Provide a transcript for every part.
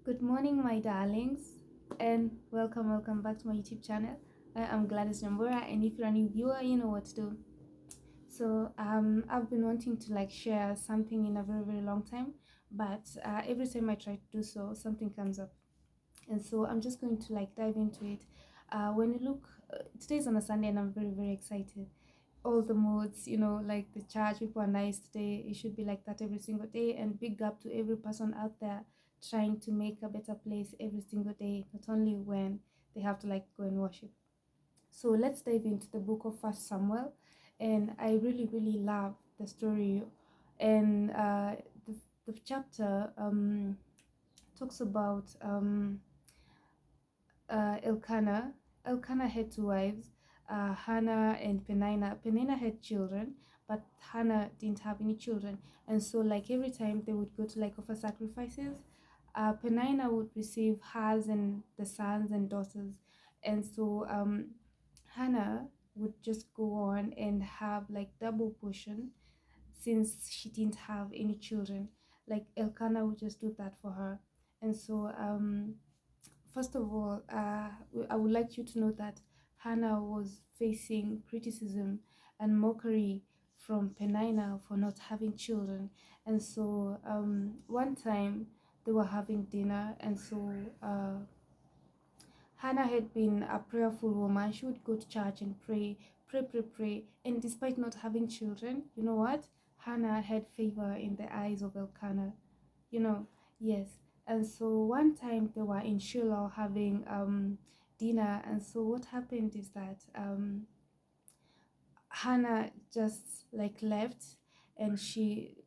Good morning, my darlings, and welcome back to my YouTube channel. I am Gladys Nyambura, and if you're a new viewer, you know what to do. I've been wanting to share something in a very long time, but every time I try to do so, something comes up, and so I'm just going to dive into it. When you look, today's on a Sunday, and I'm very excited. All the moods, like the church, people are nice today. It should be like that every single day. And big up to every person out there trying to make a better place every single day, not only when they have to go and worship. So let's dive into the book of First Samuel. And I really love the story. And the chapter talks about Elkanah. Elkanah had two wives, Hannah and Penina. Penina had children, but Hannah didn't have any children. And so, every time they would go to offer sacrifices, Penina would receive hers and the sons and daughters. And so, Hannah would just go on and have double portion since she didn't have any children. Like Elkanah would just do that for her. And so, first of all, I would like you to know that Hannah was facing criticism and mockery from Penina for not having children. And so, one time they were having dinner, and so Hannah had been a prayerful woman. She would go to church and pray. And despite not having children, you know what? Hannah had favor in the eyes of Elkanah. You know, yes. And so one time they were in Shiloh having dinner. And so what happened is that Hannah just left, and she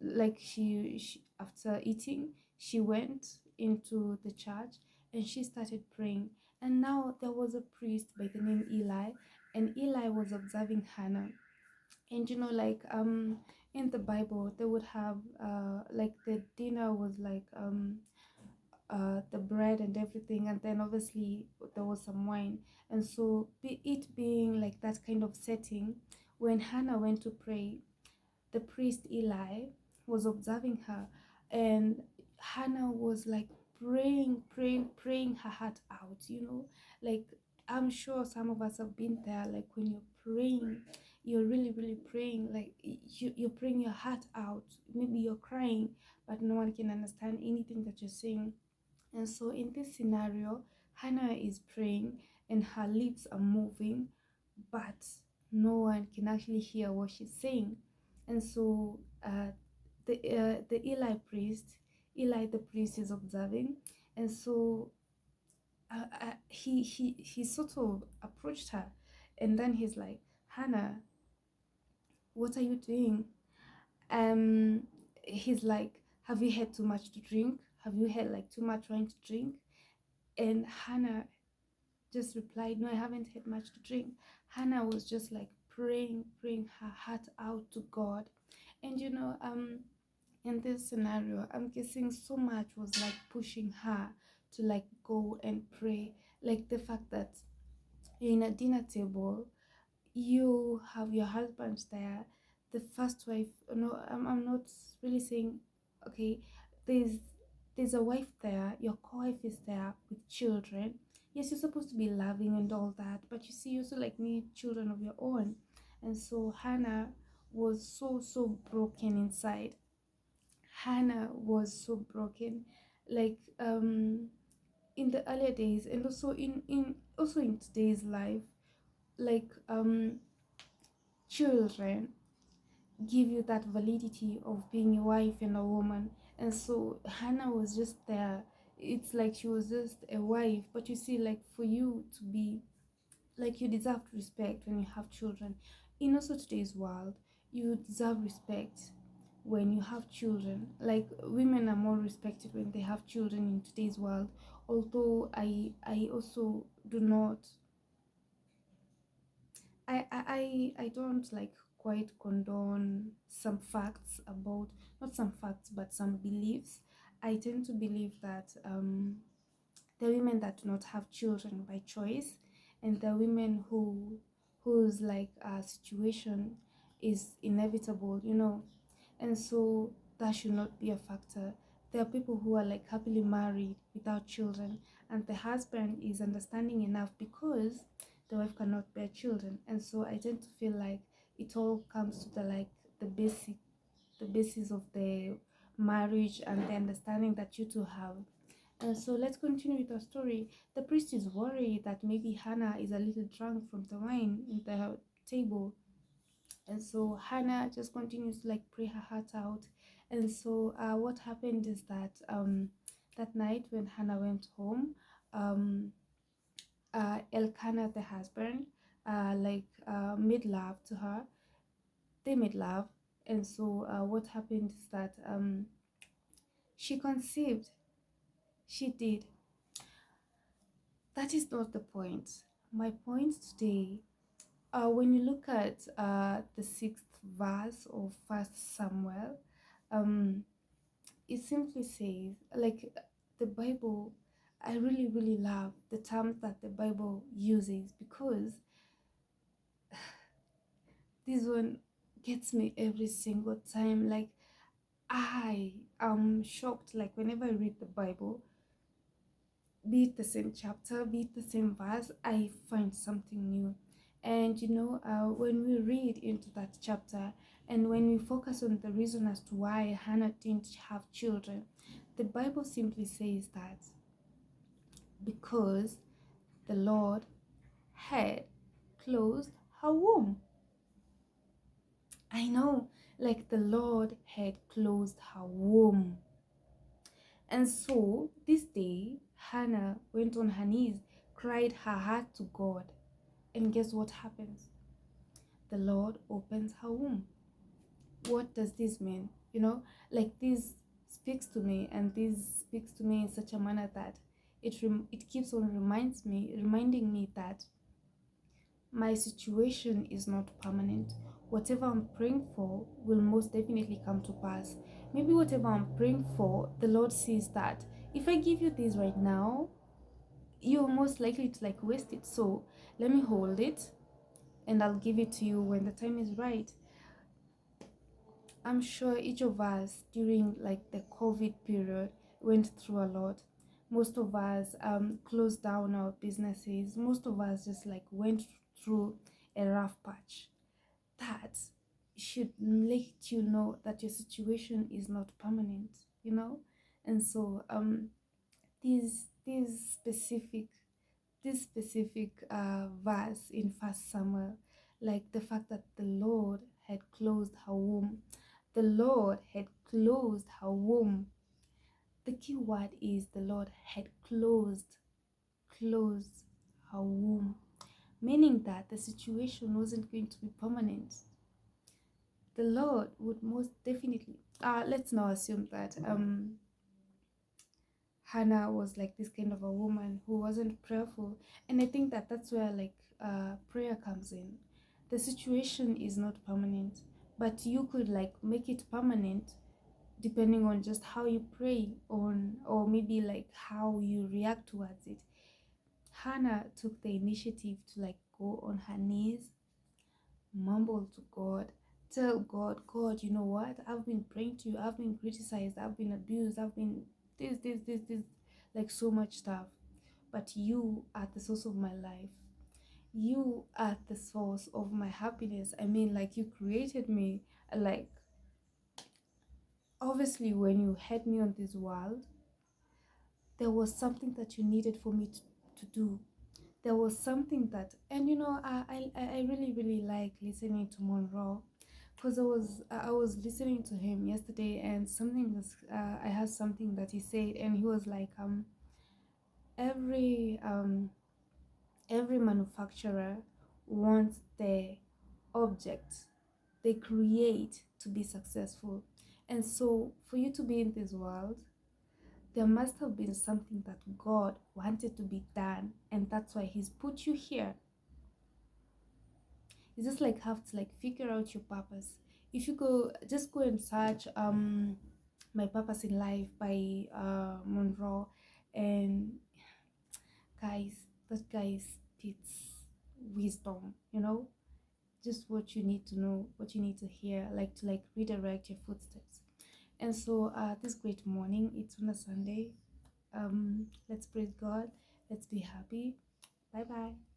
after eating she went into the church and she started praying. And now there was a priest by the name Eli, and Eli was observing Hannah. And in the Bible they would have the dinner was the bread and everything, and then obviously there was some wine. And so it being that kind of setting, when Hannah went to pray, the priest Eli was observing her, and Hannah was praying her heart out, like I'm sure some of us have been there, when you're praying, you're really praying, you're praying your heart out. Maybe you're crying, but no one can understand anything that you're saying. And so in this scenario, Hannah is praying and her lips are moving, but no one can actually hear what she's saying. And so the Eli the priest is observing, and so he sort of approached her, and then he's like, Hannah, what are you doing? Um, he's like, have you had too much to drink? Have you had too much wine to drink? And Hannah just replied, no, I haven't had much to drink. Hannah was just praying her heart out to God. And in this scenario, I'm guessing so much was pushing her to go and pray. Like the fact that you're in a dinner table, you have your husband there, the first wife. No, I'm not really saying, okay, there's there's a wife there, your co-wife is there with children. Yes, you're supposed to be loving and all that, but you see, you also need children of your own. And so Hannah was so broken inside. Hannah was so broken, like in the earlier days, and also in today's life, like children give you that validity of being a wife and a woman. And so Hannah was just there. It's like she was just a wife, but you see, for you to be you deserve respect when you have children. In also today's world, you deserve respect when you have children. Like women are more respected when they have children in today's world. Although I also do not, I don't quite condone some facts about, not some facts but some beliefs. I tend to believe that the women that do not have children by choice, and the women whose situation is inevitable, and so that should not be a factor. There are people who are like happily married without children, and the husband is understanding enough because the wife cannot bear children. And so I tend to feel like it all comes to the like the basis of the marriage and the understanding that you two have. And so let's continue with the story. The priest is worried that maybe Hannah is a little drunk from the wine in the table. And so Hannah just continues to like pray her heart out. And so what happened is that that night when Hannah went home, um, Elkanah, the husband, made love to her. They made love. And so what happened is that she conceived. She did. That is not the point. My point today, when you look at the sixth verse of First Samuel, um, it simply says, like the Bible, I really, really love the terms that the Bible uses because this one gets me every single time. Like, I am shocked, like, whenever I read the Bible, be it the same chapter, be it the same verse, I find something new. And when we read into that chapter and when we focus on the reason as to why Hannah didn't have children, the Bible simply says that because the Lord had closed her womb. I know, like the Lord had closed her womb. And so this day, Hannah went on her knees, cried her heart to God. And guess what happens? The Lord opens her womb. What does this mean? Like this speaks to me, and this speaks to me in such a manner that it keeps on reminding me that my situation is not permanent. Whatever I'm praying for will most definitely come to pass. Maybe whatever I'm praying for, the Lord sees that if I give you this right now, you're most likely to like waste it. So let me hold it and I'll give it to you when the time is right. I'm sure each of us during like the COVID period went through a lot. Most of us closed down our businesses. Most of us just like went through a rough patch. That should let you know that your situation is not permanent. And so this specific verse in First Samuel, like the fact that the Lord had closed her womb. The Lord had closed her womb. The key word is the Lord had closed her womb, meaning that the situation wasn't going to be permanent. The Lord would most definitely, let's now assume that Hannah was like this kind of a woman who wasn't prayerful. And I think that that's where like prayer comes in. The situation is not permanent, but you could like make it permanent depending on just how you pray on, or maybe like how you react towards it. Hannah took the initiative to like go on her knees, mumble to God, tell God, God, you know what? I've been praying to you, I've been criticized, I've been abused, I've been this, like so much stuff. But you are the source of my life. You are the source of my happiness. I mean, like you created me. Like, obviously, when you had me on this world, there was something that you needed for me to do. There was something that, and I really, really like listening to Monroe because I was listening to him yesterday, and something was I heard something that he said, and he was like every every manufacturer wants the object they create to be successful. And so for you to be in this world, there must have been something that God wanted to be done, and that's why he's put you here. You just like have to like figure out your purpose. If you go and search My Purpose in Life by Monroe, and guys, that guy spits wisdom. Just what you need to know, what you need to hear, like to like redirect your footsteps. And so this great morning, it's on a Sunday. Let's praise God. Let's be happy. Bye bye.